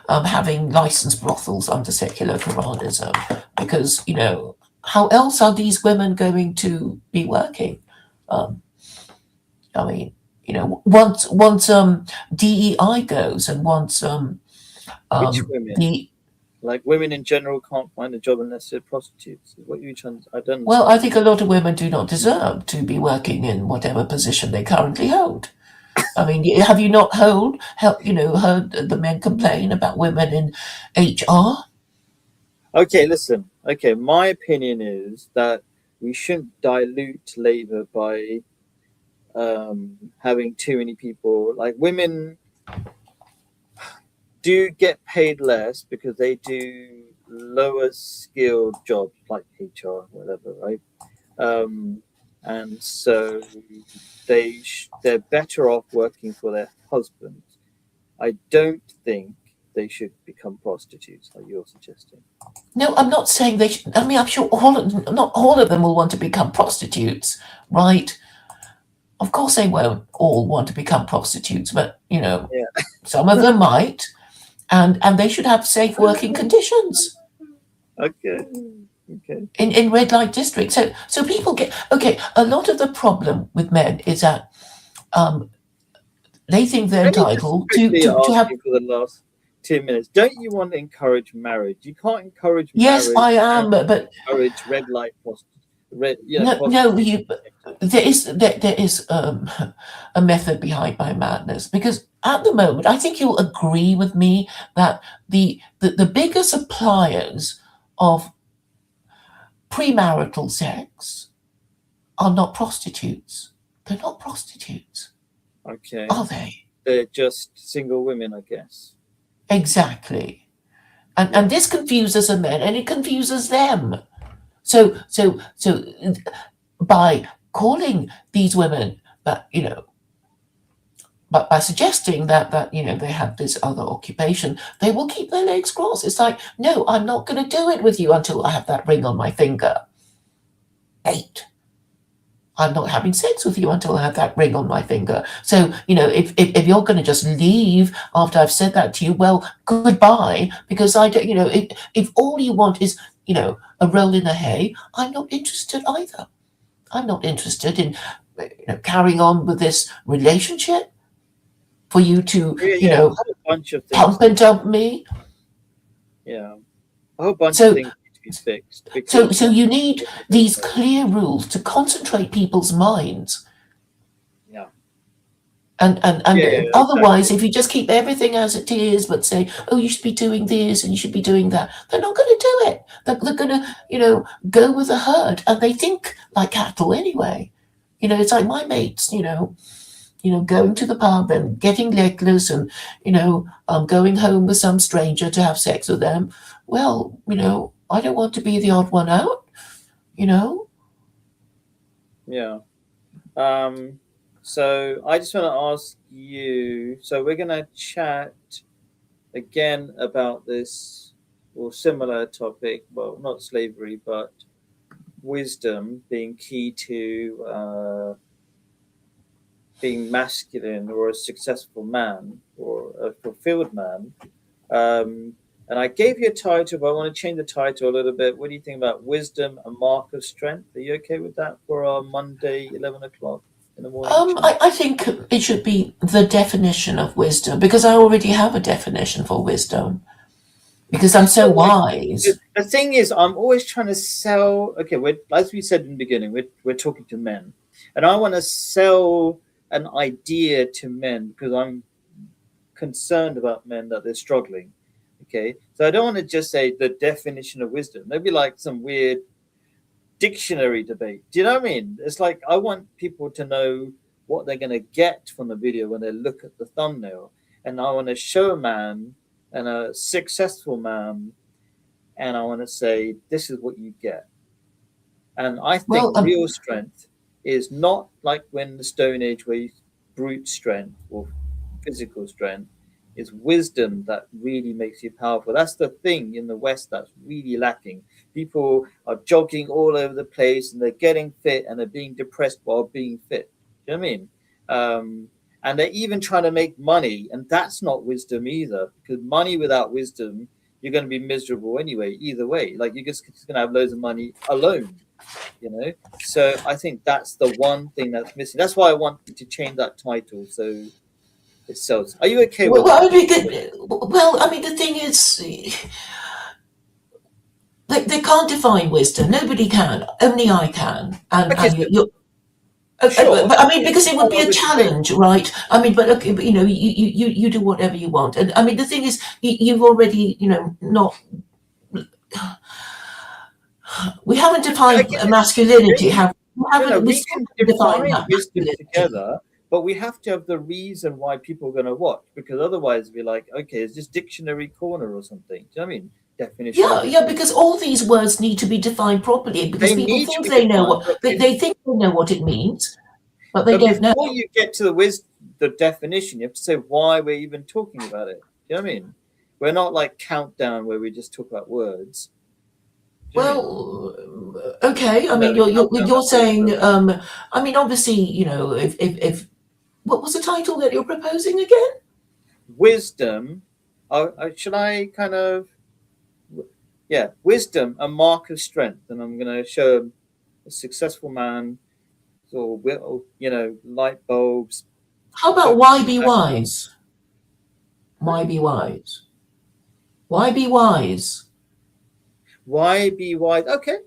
having licensed brothels under secular Quranism because, how else are these women going to be working? Um, I mean, once DEI goes and once Which women? the Like women in general can't find a job unless they're prostitutes. What you trying? I don't well, I understand. think a lot of women do not deserve to be working in whatever position they currently hold. I mean, have you not heard the men complain about women in HR? Okay, listen. Okay, my opinion is that we shouldn't dilute labor by having too many people. Like women do get paid less because they do lower skilled jobs like HR, whatever, right? Um, and so they're better off working for their husbands. I don't think they should become prostitutes, like you're suggesting. No, I'm not saying they should. I mean, I'm sure not all of them will want to become prostitutes, right? Of course, they won't all want to become prostitutes, but Yeah. some of them might, and they should have safe working conditions Okay. Okay. in red light districts. So people get okay. A lot of the problem with men is that um, they think they're Let me just entitled to quickly to ask have. you for the last 2 minutes. Don't you want to encourage marriage? You can't encourage Yes, marriage I and am, but encourage red light no. prostitution. There is a method behind my madness because at the moment, I think you'll agree with me that the bigger suppliers of premarital sex are not prostitutes. They're not prostitutes, Okay. are they? They're just single women, I guess. Exactly. And Yeah. this confuses the men and it confuses them. So by calling these women that but by suggesting that they have this other occupation, they will keep their legs crossed. It's like, no, I'm not going to do it with you until I have that ring on my finger. 8. I'm not having sex with you until I have that ring on my finger. So, if you're going to just leave after I've said that to you, well, goodbye, because I don't, if all you want is, a roll in the hay, I'm not interested either. I'm not interested in carrying on with this relationship for you to, Yeah, yeah. A whole bunch of things pump need and dump me. yeah. A whole bunch of So, things need to be fixed so because you need these clear rules to concentrate people's minds. yeah. And Yeah, yeah, otherwise, exactly. if you just keep everything as it is, but say, oh, you should be doing this and you should be doing that, they're not going to do it. They're going to, go with the herd, and they think like cattle anyway. It's like my mates, going to the pub and getting legless and, going home with some stranger to have sex with them. Well, I don't want to be the odd one out, you know. Yeah. Um, so I just want to ask you. So we're gonna chat again about this or similar topic. Well, not slavery, but wisdom being key to being masculine or a successful man or a fulfilled man. Um, and I gave you a title, but I want to change the title a little bit. What do you think about wisdom, a mark of strength? Are you okay with that for our Monday, 11 o'clock in the morning chat? I think it should be the definition of wisdom because I already have a definition for wisdom because I'm so But like wise. the thing is, I'm always trying to sell. Okay, we're as we said in the beginning, we're talking to men, and I want to sell an idea to men because I'm concerned about men that they're struggling. Okay, so I don't want to just say the definition of wisdom. Maybe like some weird dictionary debate. Do you know what I mean? It's like I want people to know what they're going to get from the video when they look at the thumbnail, and I want to show a man and a successful man, and I want to say this is what you get. And I think Well, real strength is not like when the Stone Age, where you brute strength or physical strength. It's wisdom that really makes you powerful. That's the thing in the West that's really lacking. People are jogging all over the place and they're getting fit and they're being depressed while being fit. Do you know what I mean? And they're even trying to make money, and that's not wisdom either. Because money without wisdom, you're going to be miserable anyway. Either way, like you're just going to have loads of money alone. You know. So I think that's the one thing that's missing. That's why I wanted to change that title so it sells. Are you okay with Well, that? I mean, the thing is, they can't define wisdom. Nobody can. Only I can. Okay, And so you're, sure. but I mean, because it would be I a would say, challenge, right? I mean, but okay, but, you do whatever you want. And I mean, the thing is, you've already, not. We haven't I defined get it. masculinity. Have we No, haven't? We we still can haven't defined define wisdom masculinity. together, but we have to have the reason why people are going to watch, because otherwise we're like, okay, it's just dictionary corner or something. Do you know what I mean? Definition of Yeah, yeah, wisdom. because all these words need to be defined properly because They people need to think be they know defined, what they think they know what it means, but they but don't know. before you get to the definition, you have to say why we're even talking about it. Do you know what I mean? We're not like countdown where we just talk about words. Do you know what I mean? Well, okay. I No, mean, the countdown you're that way. saying. I mean, obviously, if what was the title that you're proposing again? Wisdom. Should I kind of yeah, wisdom, a mark of strength, and I'm going to show a successful man, or light bulbs, How about focus why on be action. wise? Why be wise? Why be wise? Why be wise? Okay.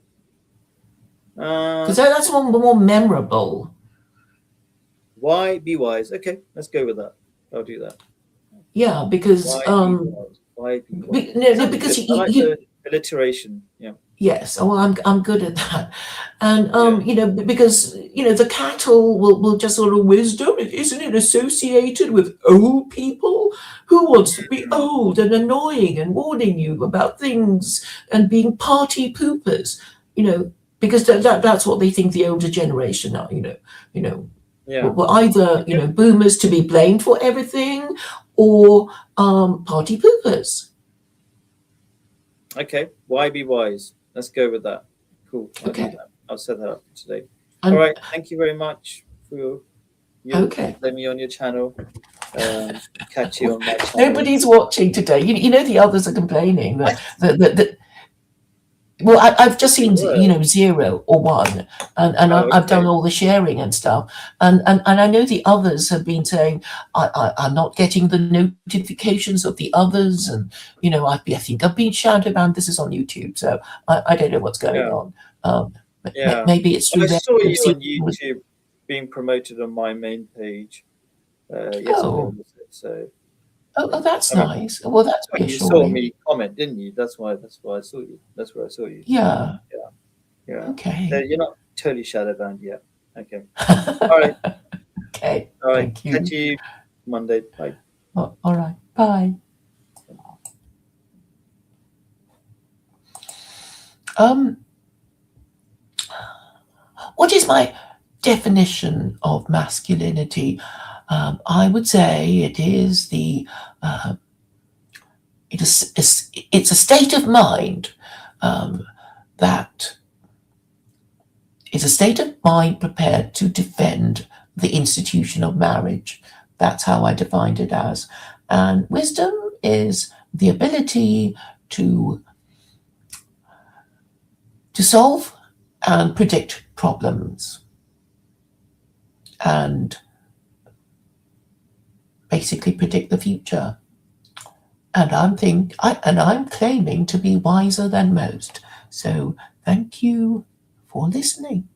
Because Uh, that's more memorable. why be wise? Okay, let's go with that. I'll do that. Yeah, because Why be wise? Why be wise? no, Sounds because good. I like the alliteration. Yeah. yes, oh, well, I'm good at that, and Yeah. because the cattle will just sort of wisdom. Isn't it associated with old people? Who wants to be old and annoying and warning you about things and being party poopers? Because that's what they think the older generation are. You know, Yeah. we're either Okay. boomers to be blamed for everything or party poopers. Okay. Why be wise? Let's go with that. Cool. I'll do Okay, that. I'll set that up for today. All and right. Thank you very much for you okay. let me on your channel. Catch you on my channel. Nobody's watching today. The others are complaining I that well, I've just they seen were. 0 or 1, and Oh, I've done okay. all the sharing and stuff, and I know the others have been saying I'm not getting the notifications of the others, and I think I've been shouted banned. This is on YouTube, so I don't know what's going Yeah. on. Yeah. Maybe it's through I their saw you on YouTube being promoted on my main page yesterday. Oh, Was it? So oh, yeah. that's I mean, nice. Well, that's well, you saw reassuring. me comment, didn't you? That's why. That's why I saw you. That's where I saw you. Yeah. Yeah. Yeah. So Okay. you're not totally shadow banned yet. Okay. All right. Okay. All right. Thank Catch you. you Monday. Bye. All right. Bye. Um, what is my definition of masculinity? I would say it is it's a state of mind that is a state of mind prepared to defend the institution of marriage. That's how I defined it as. And wisdom is the ability to solve and predict problems and basically predict the future. And I'm claiming to be wiser than most. So thank you for listening.